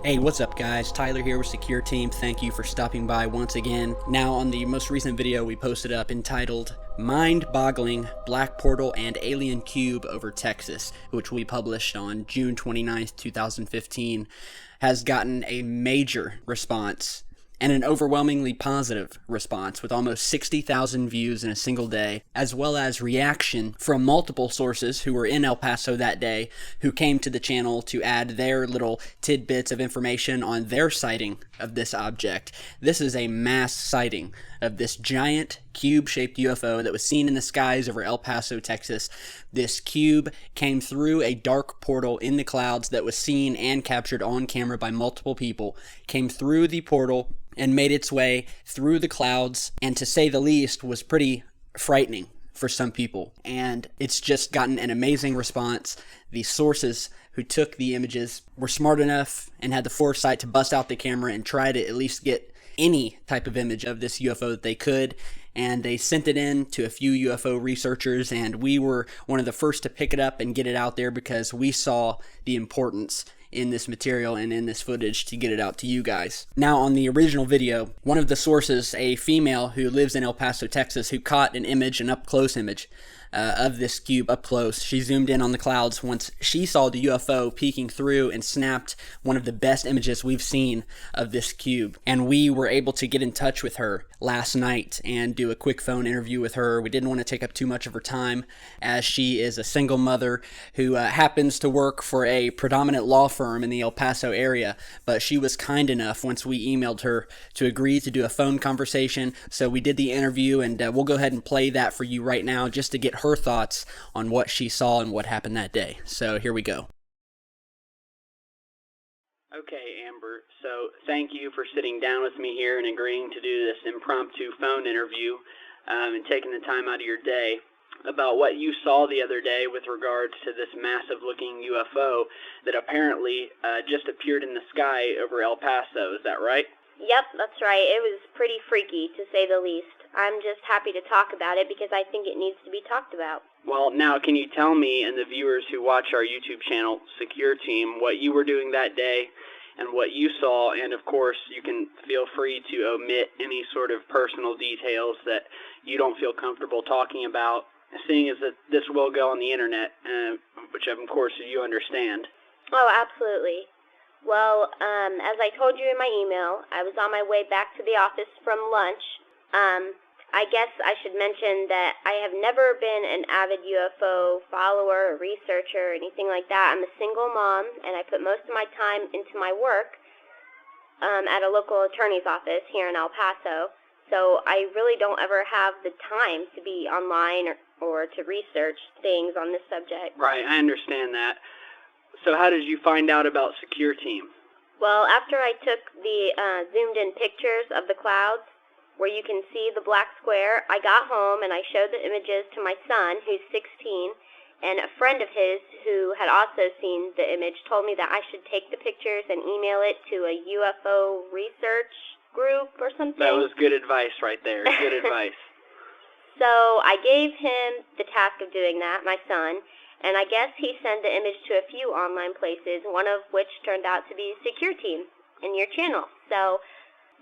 Hey, what's up guys? Tyler here with Secure Team. Thank you for stopping by once again. Now on the most recent video we posted up entitled Mind-Boggling Black Portal and Alien Cube over Texas, which we published on June 29th, 2015, has gotten a major response and an overwhelmingly positive response with almost 60,000 views in a single day, as well as reaction from multiple sources who were in El Paso that day who came to the channel to add their little tidbits of information on their sighting of this object. This is a mass sighting of this giant cube-shaped UFO that was seen in the skies over El Paso, Texas. This cube came through a dark portal in the clouds that was seen and captured on camera by multiple people, came through the portal and made its way through the clouds, and to say the least was pretty frightening for some people. And it's just gotten an amazing response. The sources who took the images were smart enough and had the foresight to bust out the camera and try to at least get any type of image of this UFO that they could, and they sent it in to a few UFO researchers, and we were one of the first to pick it up and get it out there because we saw the importance in this material and in this footage to get it out to you guys. Now on the original video, one of the sources, a female who lives in El Paso, Texas, who caught an image, an up-close image of this cube up close. She zoomed in on the clouds once she saw the UFO peeking through and snapped one of the best images we've seen of this cube. And we were able to get in touch with her last night and do a quick phone interview with her. We didn't want to take up too much of her time as she is a single mother who happens to work for a predominant law firm in the El Paso area, but she was kind enough once we emailed her to agree to do a phone conversation. So we did the interview, and we'll go ahead and play that for you right now just to get her thoughts on what she saw and what happened that day. So here we go. Okay, Amber, so thank you for sitting down with me here and agreeing to do this impromptu phone interview and taking the time out of your day about what you saw the other day with regards to this massive-looking UFO that apparently just appeared in the sky over El Paso. Is that right? Yep, that's right. It was pretty freaky, to say the least. I'm just happy to talk about it because I think it needs to be talked about. Well, now, can you tell me and the viewers who watch our YouTube channel, Secure Team, what you were doing that day and what you saw? And, of course, you can feel free to omit any sort of personal details that you don't feel comfortable talking about, seeing as that this will go on the internet, which, of course, you understand. Oh, absolutely. Well, as I told you in my email, I was on my way back to the office from lunch. I guess I should mention that I have never been an avid UFO follower or researcher or anything like that. I'm a single mom, and I put most of my time into my work at a local attorney's office here in El Paso. So I really don't ever have the time to be online or to research things on this subject. Right, I understand that. So how did you find out about Secure Team? Well, after I took the zoomed-in pictures of the clouds, where you can see the black square, I got home and I showed the images to my son, who's 16, and a friend of his who had also seen the image told me that I should take the pictures and email it to a UFO research group or something. That was good advice right there, good advice. So I gave him the task of doing that, my son, and I guess he sent the image to a few online places, one of which turned out to be Secure Team in your channel. So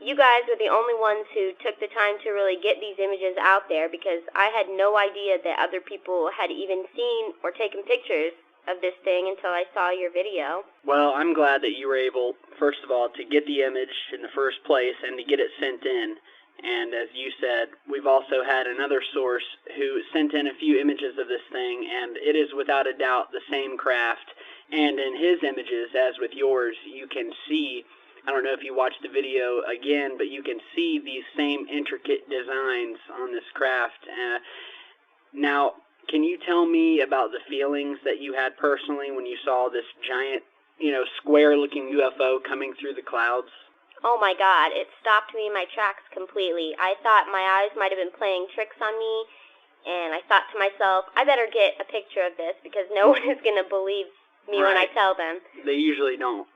you guys were the only ones who took the time to really get these images out there, because I had no idea that other people had even seen or taken pictures of this thing until I saw your video. Well, I'm glad that you were able, first of all, to get the image in the first place and to get it sent in. And as you said, we've also had another source who sent in a few images of this thing, and it is without a doubt the same craft. And in his images, as with yours, you can see, I don't know if you watched the video again, but you can see these same intricate designs on this craft. Now, can you tell me about the feelings that you had personally when you saw this giant, square-looking UFO coming through the clouds? Oh my God, it stopped me in my tracks completely. I thought my eyes might have been playing tricks on me, and I thought to myself, I better get a picture of this because no one is going to believe me when I tell them. They usually don't.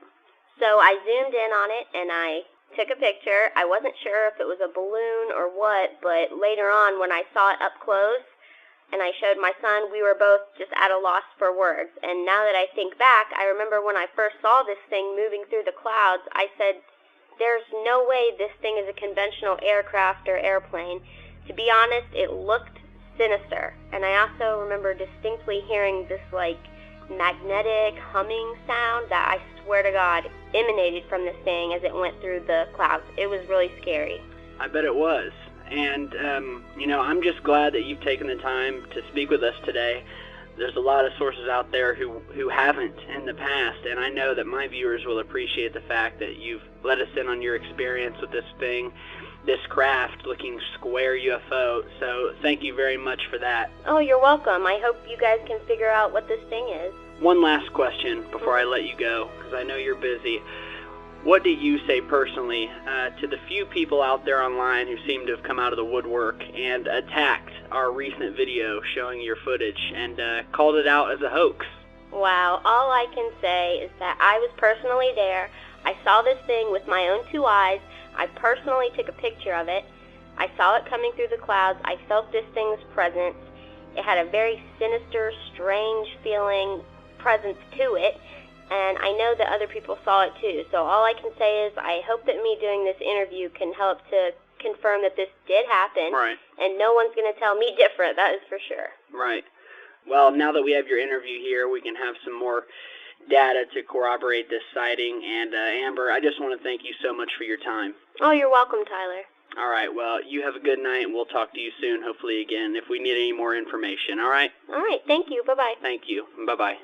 So I zoomed in on it, and I took a picture. I wasn't sure if it was a balloon or what, but later on when I saw it up close, and I showed my son. We were both just at a loss for words. And now that I think back, I remember when I first saw this thing moving through the clouds, I said, there's no way this thing is a conventional aircraft or airplane. To be honest, it looked sinister. And I also remember distinctly hearing this, like, magnetic humming sound that I swear to God emanated from this thing as it went through the clouds. It was really scary. I bet it was. And, I'm just glad that you've taken the time to speak with us today. There's a lot of sources out there who haven't in the past, and I know that my viewers will appreciate the fact that you've let us in on your experience with this thing, this craft-looking square UFO. So thank you very much for that. Oh, you're welcome. I hope you guys can figure out what this thing is. One last question before I let you go, because I know you're busy. What do you say personally to the few people out there online who seem to have come out of the woodwork and attacked our recent video showing your footage and called it out as a hoax? Wow, all I can say is that I was personally there. I saw this thing with my own 2 eyes. I personally took a picture of it. I saw it coming through the clouds. I felt this thing's presence. It had a very sinister, strange feeling presence to it. And I know that other people saw it too. So all I can say is I hope that me doing this interview can help to confirm that this did happen. Right. And no one's going to tell me different, that is for sure. Right. Well, now that we have your interview here, we can have some more data to corroborate this sighting. And Amber, I just want to thank you so much for your time. Oh, you're welcome, Tyler. All right. Well, you have a good night, and we'll talk to you soon, hopefully again, if we need any more information. All right? All right. Thank you. Bye-bye. Thank you. Bye-bye.